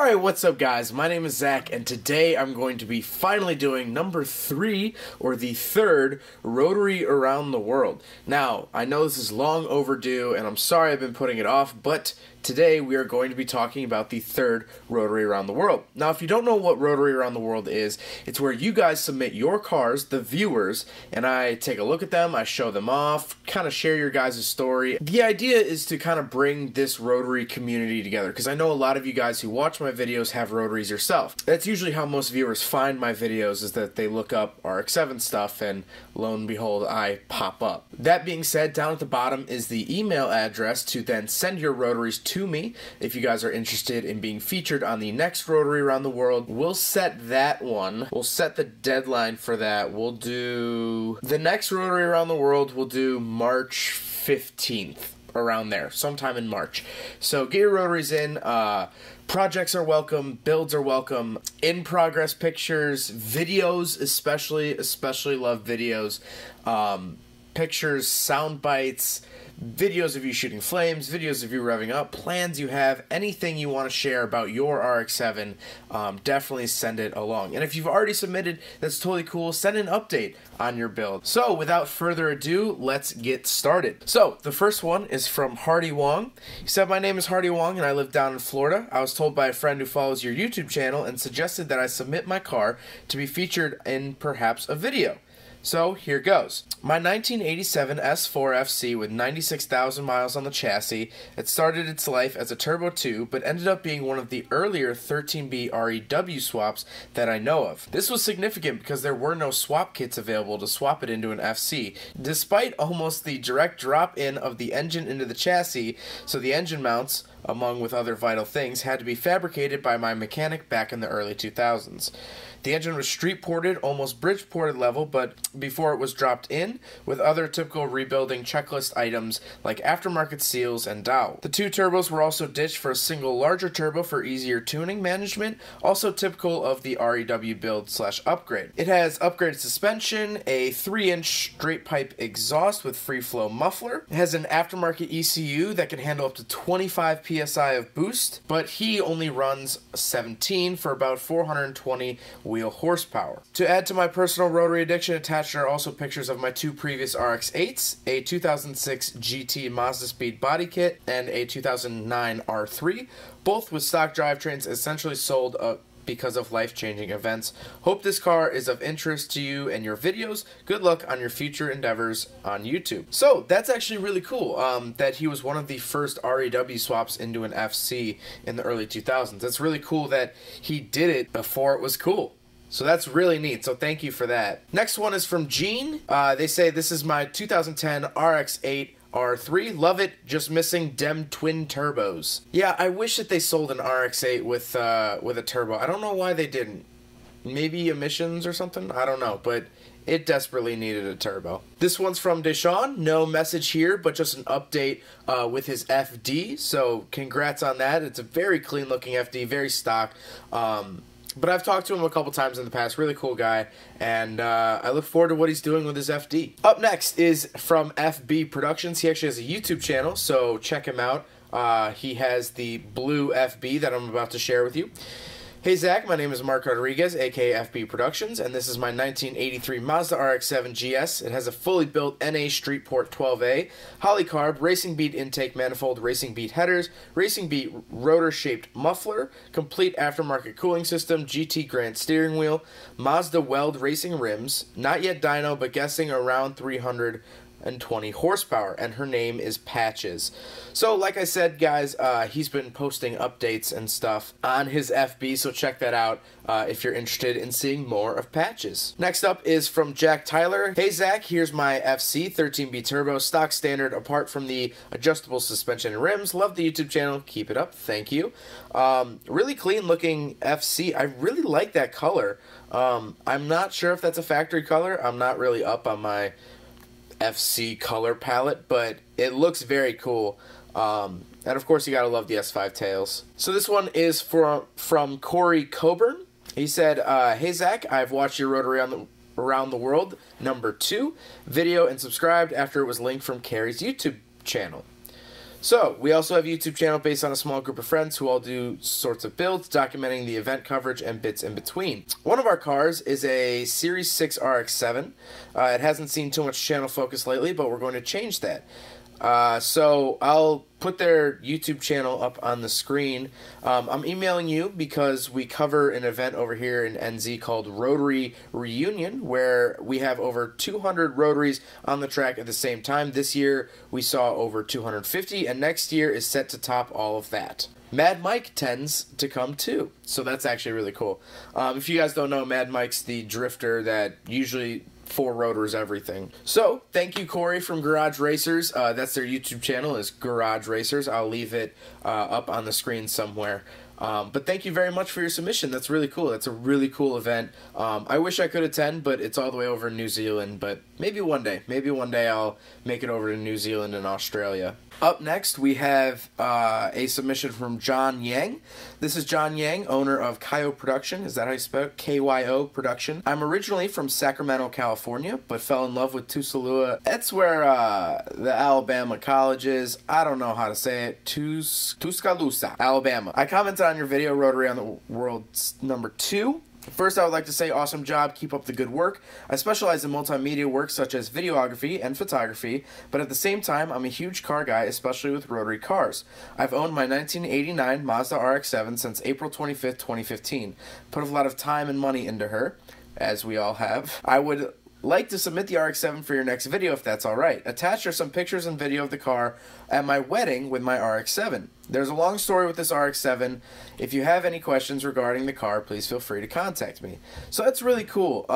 Alright, what's up guys? My name is Zach, and today I'm going to be finally doing number 3, or the third, Rotary around the world. Now, I know this is long overdue, and I'm sorry I've been putting it off, but today we are going to be talking about the third Rotary around the world. Now, if you don't know what Rotary around the world is, it's where you guys submit your cars, the viewers, and I take a look at them, I show them off, kind of share your guys' story. The idea is to kind of bring this Rotary community together, because I know a lot of you guys who watch my videos have Rotaries yourself. That's usually how most viewers find my videos, is that they look up RX-7 stuff, and lo and behold, I pop up. That being said, down at the bottom is the email address to then send your Rotaries to me if you guys are interested in being featured on the next Rotary around the world. We'll set that one. We'll set the deadline for that. We'll do the next Rotary around the world. We'll do March 15th, around there, sometime in March. So get your Rotaries in. Projects are welcome, builds are welcome, in-progress pictures, videos especially love videos, pictures, sound bites, videos of you shooting flames, videos of you revving up, plans you have, anything you want to share about your RX-7, definitely send it along. And if you've already submitted, that's totally cool. Send an update on your build. So without further ado, let's get started. So the first one is from Hardy Wong. He said, "My name is Hardy Wong and I live down in Florida. I was told by a friend who follows your YouTube channel and suggested that I submit my car to be featured in perhaps a video. So here goes. My 1987 S4 FC with 96,000 miles on the chassis. It started its life as a Turbo 2, but ended up being one of the earlier 13B REW swaps that I know of. This was significant because there were no swap kits available to swap it into an FC, despite almost the direct drop-in of the engine into the chassis, so the engine mounts, among with other vital things, had to be fabricated by my mechanic back in the early 2000s. The engine was street ported, almost bridge ported level, but before it was dropped in, with other typical rebuilding checklist items like aftermarket seals and dowel. The two turbos were also ditched for a single larger turbo for easier tuning management, also typical of the REW build / upgrade. It has upgraded suspension, a 3-inch straight pipe exhaust with free flow muffler. It has an aftermarket ECU that can handle up to 25 PSI of boost, but he only runs 17 for about 420 wheel horsepower. To add to my personal Rotary addiction, attached are also pictures of my two previous RX-8s, a 2006 GT Mazda Speed body kit, and a 2009 R3, both with stock drivetrains essentially sold because of life-changing events. Hope this car is of interest to you and your videos. Good luck on your future endeavors on YouTube." So that's actually really cool, that he was one of the first REW swaps into an FC in the early 2000s. That's really cool that he did it before it was cool. So that's really neat, so thank you for that. Next one is from Gene. They say, "This is my 2010 RX-8 R3. Love it, just missing dem twin turbos." Yeah, I wish that they sold an RX-8 with a turbo. I don't know why they didn't. Maybe emissions or something? I don't know, but it desperately needed a turbo. This one's from Deshaun. No message here, but just an update with his FD. So congrats on that. It's a very clean looking FD, very stock. But I've talked to him a couple times in the past. Really cool guy, and I look forward to what he's doing with his FD. Up next is from FB Productions. He actually has a YouTube channel, so check him out. He has the blue FB that I'm about to share with you. "Hey Zach, my name is Mark Rodriguez, aka FB Productions, and this is my 1983 Mazda RX-7 GS. It has a fully built NA Street Port 12A, Holleycarb, Racing Beat intake manifold, Racing Beat headers, Racing Beat rotor-shaped muffler, complete aftermarket cooling system, GT Grant steering wheel, Mazda Weld racing rims, not yet dyno, but guessing around 320 horsepower, and her name is Patches." So like I said, guys, he's been posting updates and stuff on his FB, so check that out if you're interested in seeing more of Patches. Next up is from Jack Tyler. "Hey Zach, here's my FC 13B Turbo, stock standard apart from the adjustable suspension and rims. Love the YouTube channel, keep it up, thank you." Really clean looking FC. I really like that color. I'm not sure if that's a factory color. I'm not really up on my FC color palette, but it looks very cool. And of course you gotta love the S5 tails. So this one is from Corey Coburn. He said, "Hey Zach, I've watched your Rotary around the world #2 video and subscribed after it was linked from Carrie's YouTube channel. So, we also have a YouTube channel based on a small group of friends who all do sorts of builds, documenting the event coverage and bits in between. One of our cars is a Series 6 RX-7. It hasn't seen too much channel focus lately, but we're going to change that. So I'll put their YouTube channel up on the screen. I'm emailing you because we cover an event over here in NZ called Rotary Reunion, where we have over 200 Rotaries on the track at the same time. This year we saw over 250, and next year is set to top all of that. Mad Mike tends to come too, so that's actually really cool. If you guys don't know, Mad Mike's the drifter that usually four rotors everything. So thank you, Corey from Garage Racers. That's their YouTube channel, is Garage Racers. I'll leave it up on the screen somewhere. But thank you very much for your submission. That's really cool. That's a really cool event. I wish I could attend, but it's all the way over in New Zealand. But maybe one day. Maybe one day I'll make it over to New Zealand and Australia. Up next, we have a submission from John Yang. This is John Yang, owner of Kyo Production. Is that how you spell it? Kyo Production. I'm originally from Sacramento, California, but fell in love with Tuscaloosa. That's where the Alabama college is. I don't know how to say it. Tuscaloosa, Alabama. I commented on your video, Rotary on the World #2. First, I would like to say awesome job, keep up the good work. I specialize in multimedia work such as videography and photography, but at the same time, I'm a huge car guy, especially with rotary cars. I've owned my 1989 Mazda RX-7 since April 25th, 2015. Put a lot of time and money into her, as we all have. I would like to submit the RX-7 for your next video if that's alright. Attached are some pictures and video of the car at my wedding with my RX-7. There's a long story with this RX-7. If you have any questions regarding the car, please feel free to contact me. So that's really cool.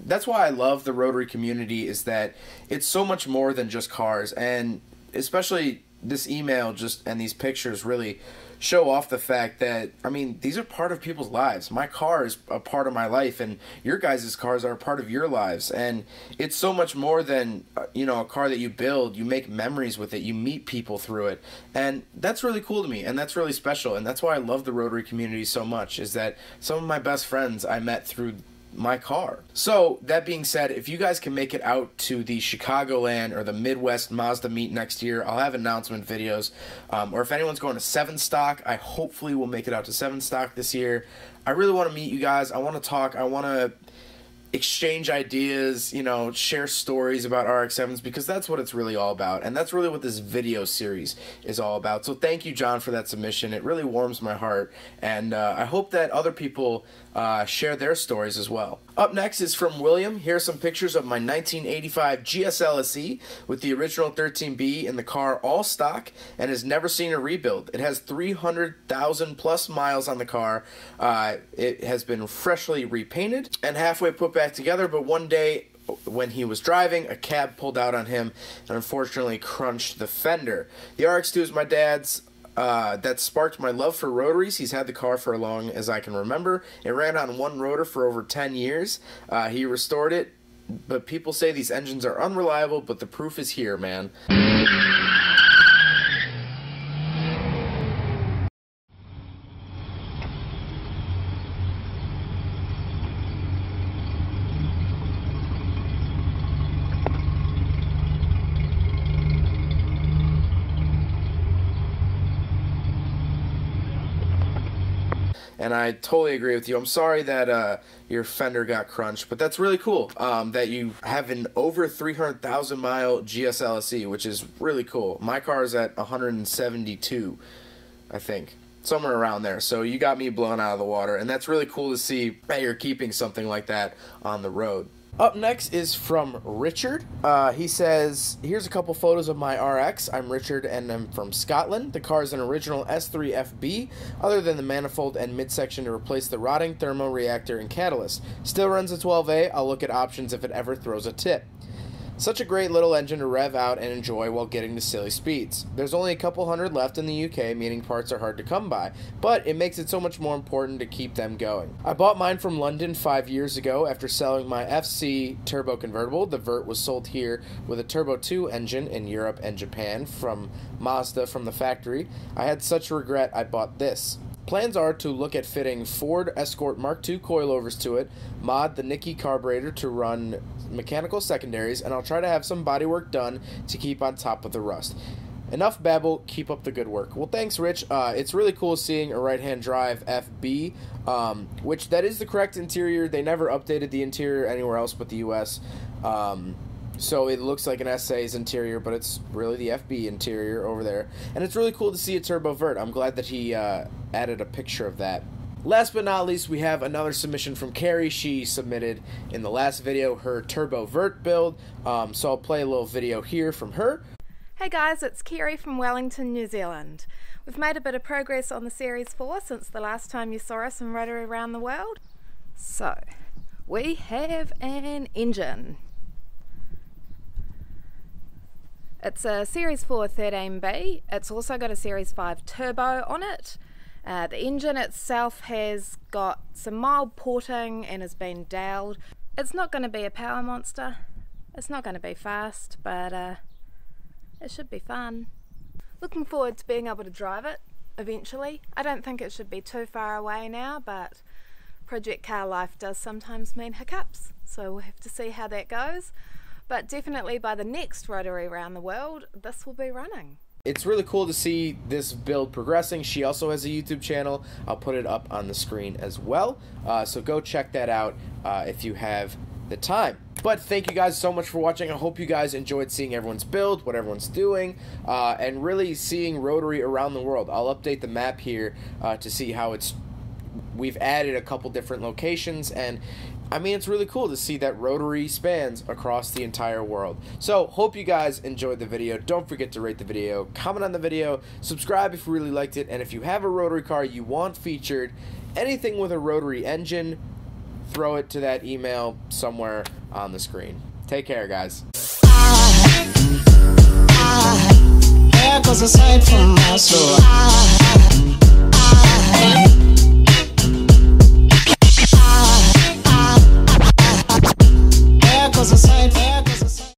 That's why I love the Rotary community, is that it's so much more than just cars, and especially this email and these pictures really show off the fact that, I mean, these are part of people's lives. My car is a part of my life, and your guys' cars are a part of your lives. And it's so much more than, you know, a car that you build. You make memories with it. You meet people through it. And that's really cool to me, and that's really special. And that's why I love the Rotary community so much, is that some of my best friends I met through my car. So, that being said, if you guys can make it out to the Chicagoland or the Midwest Mazda meet next year, I'll have announcement videos. Or if anyone's going to 7 Stock, I hopefully will make it out to 7 Stock this year. I really want to meet you guys. I want to talk. I want to exchange ideas, you know, share stories about RX-7s, because that's what it's really all about, and that's really what this video series is all about. So thank you, John, for that submission. It really warms my heart, and I hope that other people share their stories as well. Up next is from William. Here are some pictures of my 1985 GSL SE with the original 13B in the car all stock and has never seen a rebuild. It has 300,000 plus miles on the car. It has been freshly repainted and halfway put back together, but one day when he was driving, a cab pulled out on him and unfortunately crunched the fender. The RX-2 is my dad's. That sparked my love for rotaries. He's had the car for as long as I can remember. It ran on one rotor for over 10 years. He restored it, but people say these engines are unreliable, but the proof is here, man. And I totally agree with you. I'm sorry that your fender got crunched, but that's really cool that you have an over 300,000 mile GSL SE, which is really cool. My car is at 172, I think. Somewhere around there. So you got me blown out of the water, and that's really cool to see that you're keeping something like that on the road. Up next is from Richard. He says, here's a couple photos of my RX. I'm Richard and I'm from Scotland. The car is an original S3FB, other than the manifold and midsection to replace the rotting thermoreactor and catalyst. Still runs a 12A. I'll look at options if it ever throws a tip. Such a great little engine to rev out and enjoy while getting to silly speeds. There's only a couple hundred left in the UK, meaning parts are hard to come by, but it makes it so much more important to keep them going. I bought mine from London 5 years ago after selling my FC turbo convertible. The Vert was sold here with a Turbo 2 engine in Europe and Japan from Mazda from the factory. I had such regret I bought this. Plans are to look at fitting Ford Escort Mark II coilovers to it, mod the Nicky carburetor to run mechanical secondaries, and I'll try to have some bodywork done to keep on top of the rust. Enough babble, keep up the good work. Well, thanks, Rich. It's really cool seeing a right-hand drive FB, which that is the correct interior. They never updated the interior anywhere else but the US. So it looks like an SA's interior, but it's really the FB interior over there. And it's really cool to see a turbo vert. I'm glad that he added a picture of that. Last but not least, we have another submission from Carrie. She submitted in the last video her turbo vert build. So I'll play a little video here from her. Hey guys, it's Carrie from Wellington, New Zealand. We've made a bit of progress on the Series 4 since the last time you saw us in Rotary around the world. So, we have an engine. It's a Series 4 13B. It's also got a Series 5 turbo on it. The engine itself has got some mild porting and has been dowelled. It's not going to be a power monster. It's not going to be fast, but it should be fun. Looking forward to being able to drive it eventually. I don't think it should be too far away now, but project car life does sometimes mean hiccups, so we'll have to see how that goes. But definitely by the next Rotary around the world, this will be running. It's really cool to see this build progressing. She also has a YouTube channel. I'll put it up on the screen as well. So go check that out if you have the time. But thank you guys so much for watching. I hope you guys enjoyed seeing everyone's build, what everyone's doing, and really seeing Rotary around the world. I'll update the map here to see how we've added a couple different locations, and I mean, it's really cool to see that Rotary spans across the entire world. So, hope you guys enjoyed the video. Don't forget to rate the video, comment on the video, subscribe if you really liked it, and if you have a Rotary car you want featured, anything with a Rotary engine, throw it to that email somewhere on the screen. Take care, guys. There goes a sight from my soul. There goes a sight.